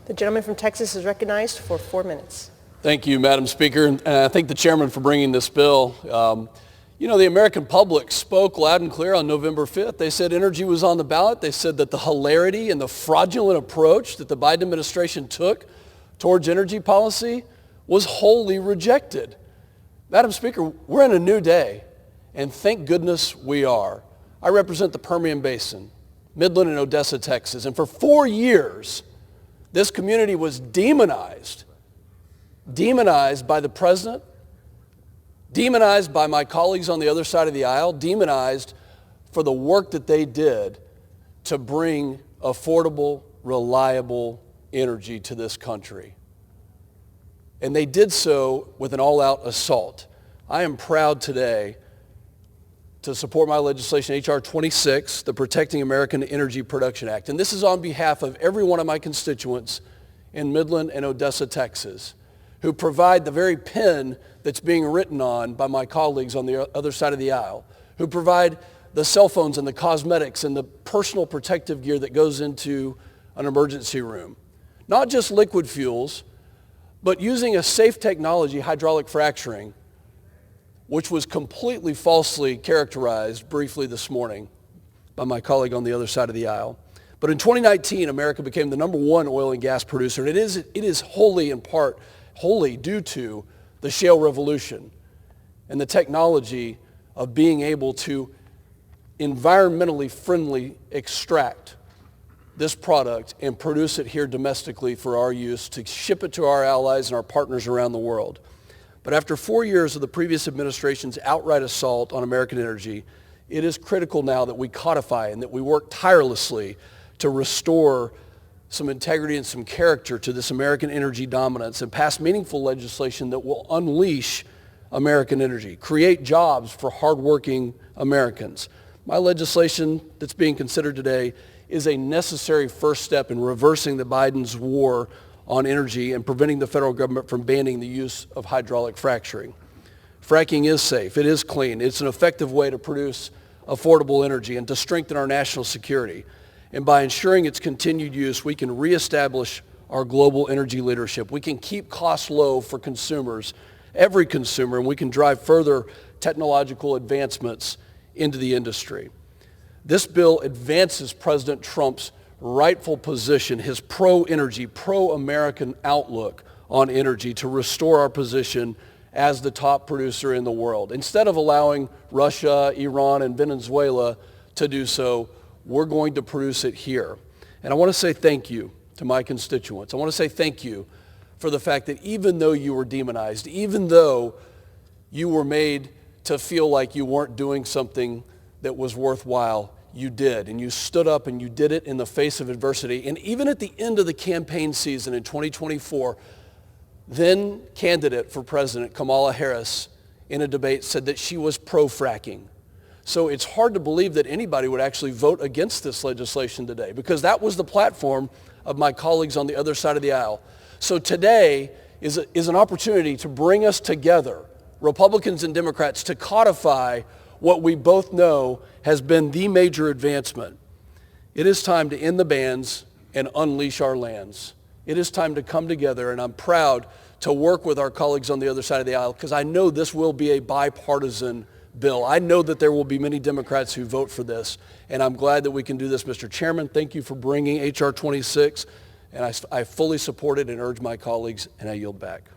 The gentleman from Texas is recognized for 4 minutes. Thank you, Madam Speaker, and I thank the chairman for bringing this bill. The American public spoke loud and clear on November 5th. They said energy was on the ballot. They said that the hilarity and the fraudulent approach that the Biden administration took towards energy policy was wholly rejected. Madam Speaker, we're in a new day, and thank goodness we are. I represent the Permian Basin, Midland and Odessa, Texas, and for 4 years, this community was demonized by the president, demonized by my colleagues on the other side of the aisle, demonized for the work that they did to bring affordable, reliable energy to this country. And they did so with an all-out assault. I am proud today to support my legislation, H.R. 26, the Protecting American Energy Production Act. And this is on behalf of every one of my constituents in Midland and Odessa, Texas, who provide the very pen that's being written on by my colleagues on the other side of the aisle, who provide the cell phones and the cosmetics and the personal protective gear that goes into an emergency room. Not just liquid fuels, but using a safe technology, hydraulic fracturing, which was completely falsely characterized briefly this morning by my colleague on the other side of the aisle. But in 2019, America became the #1 oil and gas producer, and it is wholly in part wholly due to the shale revolution and the technology of being able to environmentally friendly extract this product and produce it here domestically for our use, to ship it to our allies and our partners around the world. But after 4 years of the previous administration's outright assault on American energy, it is critical now that we codify and that we work tirelessly to restore some integrity and some character to this American energy dominance and pass meaningful legislation that will unleash American energy, create jobs for hardworking Americans. My legislation that's being considered today is a necessary first step in reversing the Biden's war on energy and preventing the federal government from banning the use of hydraulic fracturing. Fracking is safe, it is clean, it's an effective way to produce affordable energy and to strengthen our national security. And by ensuring its continued use, we can reestablish our global energy leadership. We can keep costs low for consumers, every consumer, and we can drive further technological advancements into the industry. This bill advances President Trump's rightful position, his pro-energy, pro-American outlook on energy to restore our position as the top producer in the world. Instead of allowing Russia, Iran, and Venezuela to do so, we're going to produce it here. And I want to say thank you to my constituents. I want to say thank you for the fact that even though you were demonized, even though you were made to feel like you weren't doing something that was worthwhile, you did. And you stood up and you did it in the face of adversity. And even at the end of the campaign season in 2024, then candidate for president Kamala Harris in a debate said that she was pro-fracking. So it's hard to believe that anybody would actually vote against this legislation today, because that was the platform of my colleagues on the other side of the aisle. So today is an opportunity to bring us together, Republicans and Democrats, to codify what we both know has been the major advancement. It is time to end the bans and unleash our lands. It is time to come together, and I'm proud to work with our colleagues on the other side of the aisle, because I know this will be a bipartisan bill. I know that there will be many Democrats who vote for this, and I'm glad that we can do this. Mr. Chairman, thank you for bringing H.R. 26, and I fully support it and urge my colleagues, and I yield back.